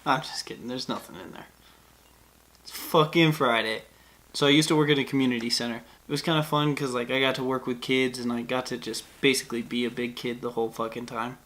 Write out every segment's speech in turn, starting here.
I'm just kidding. There's nothing in there. It's fucking Friday. So I used to work at a community center. It was kind of fun because like I got to work with kids and I got to just basically be a big kid the whole fucking time.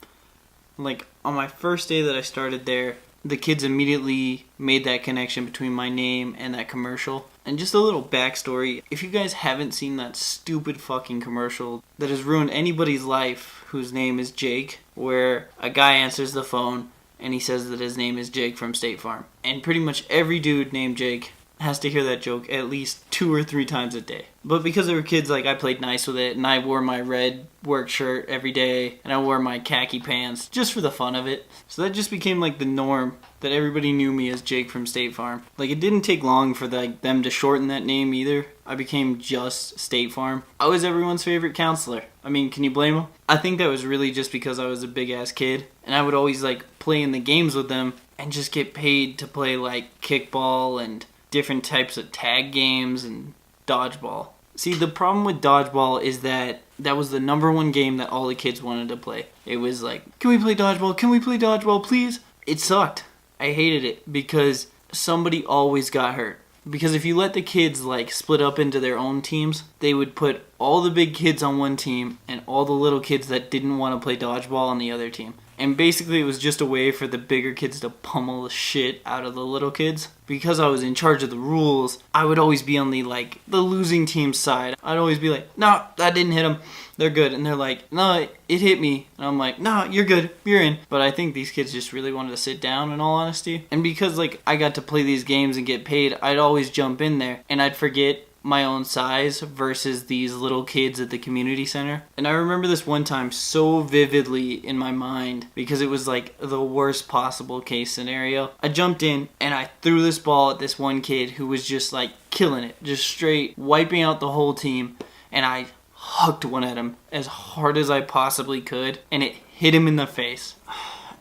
Like on my first day that I started there, the kids immediately made that connection between my name and that commercial. And just a little backstory, if you guys haven't seen that stupid fucking commercial that has ruined anybody's life whose name is Jake, where a guy answers the phone and he says that his name is Jake from State Farm. And pretty much every dude named Jake has to hear that joke at least 2 or 3 times a day. But because they were kids, like I played nice with it, and I wore my red work shirt every day, and I wore my khaki pants just for the fun of it. So that just became like the norm, that everybody knew me as Jake from State Farm. Like it didn't take long for them to shorten that name either. I became just State Farm. I was everyone's favorite counselor. I mean, can you blame them? I think that was really just because I was a big ass kid, and I would always like play in the games with them and just get paid to play like kickball and different types of tag games and dodgeball. See, the problem with dodgeball is that was the #1 game that all the kids wanted to play. It was like, can we play dodgeball? Can we play dodgeball, please? It sucked. I hated it because somebody always got hurt. Because if you let the kids like split up into their own teams, they would put all the big kids on one team and all the little kids that didn't want to play dodgeball on the other team. And basically it was just a way for the bigger kids to pummel the shit out of the little kids. Because I was in charge of the rules, I would always be on the losing team's side. I'd always be like, no, that didn't hit them. They're good. And they're like, no, it hit me. And I'm like, no, you're good. You're in. But I think these kids just really wanted to sit down, in all honesty. And because I got to play these games and get paid, I'd always jump in there. And I'd forget my own size versus these little kids at the community center. And I remember this one time so vividly in my mind because it was like the worst possible case scenario. I jumped in and I threw this ball at this one kid who was just like killing it, just straight wiping out the whole team, and I hucked one at him as hard as I possibly could, and it hit him in the face.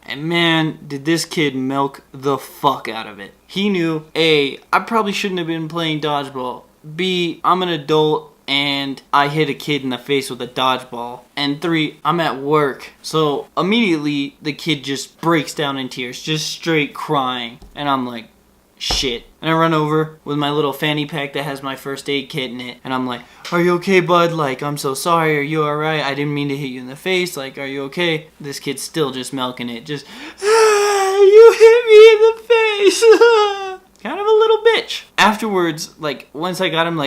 And man, did this kid milk the fuck out of it. He knew, A, I probably shouldn't have been playing dodgeball. B, I'm an adult and I hit a kid in the face with a dodgeball. And 3, I'm at work. So immediately the kid just breaks down in tears, just straight crying. And I'm like, shit. And I run over with my little fanny pack that has my first aid kit in it. And I'm like, are you okay, bud? Like, I'm so sorry. Are you alright? I didn't mean to hit you in the face. Like, are you okay? This kid's still just milking it. Just, you hit me in the face. Kind of a little bitch. Afterwards, once I got him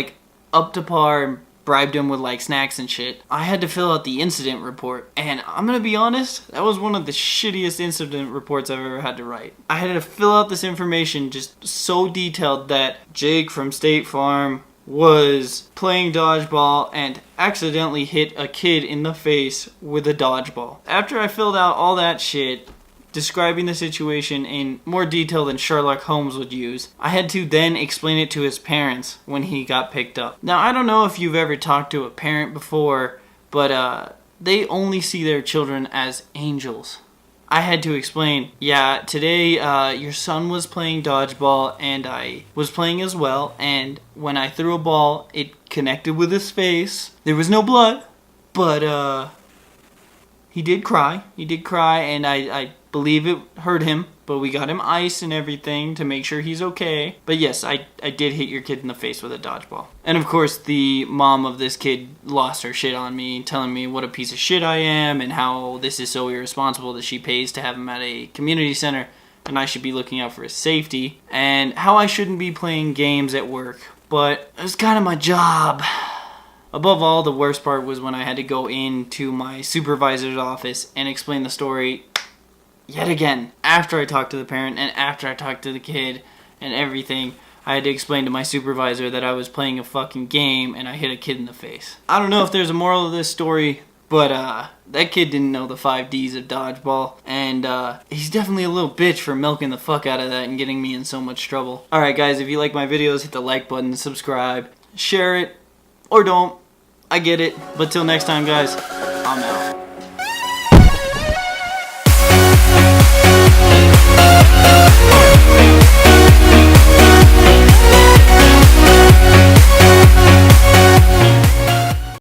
up to par and bribed him with snacks and shit, I had to fill out the incident report. And I'm gonna be honest, that was one of the shittiest incident reports I've ever had to write. I had to fill out this information just so detailed that Jake from State Farm was playing dodgeball and accidentally hit a kid in the face with a dodgeball. After I filled out all that shit, describing the situation in more detail than Sherlock Holmes would use, I had to then explain it to his parents when he got picked up. Now, I don't know if you've ever talked to a parent before, but they only see their children as angels. I had to explain, yeah, today your son was playing dodgeball and I was playing as well, and when I threw a ball, it connected with his face. There was no blood, but he did cry. He did cry, and I believe it hurt him, but we got him ice and everything to make sure he's okay. But yes, I did hit your kid in the face with a dodgeball. And of course, the mom of this kid lost her shit on me, telling me what a piece of shit I am and how this is so irresponsible that she pays to have him at a community center and I should be looking out for his safety, and how I shouldn't be playing games at work. But it was kind of my job. Above all, the worst part was when I had to go into my supervisor's office and explain the story yet again. After I talked to the parent and after I talked to the kid and everything, I had to explain to my supervisor that I was playing a fucking game and I hit a kid in the face. I don't know if there's a moral of this story, but that kid didn't know the 5 Ds of dodgeball, and he's definitely a little bitch for milking the fuck out of that and getting me in so much trouble. Alright guys, if you like my videos, hit the like button, subscribe, share it, or don't. I get it. But till next time guys, I'm out.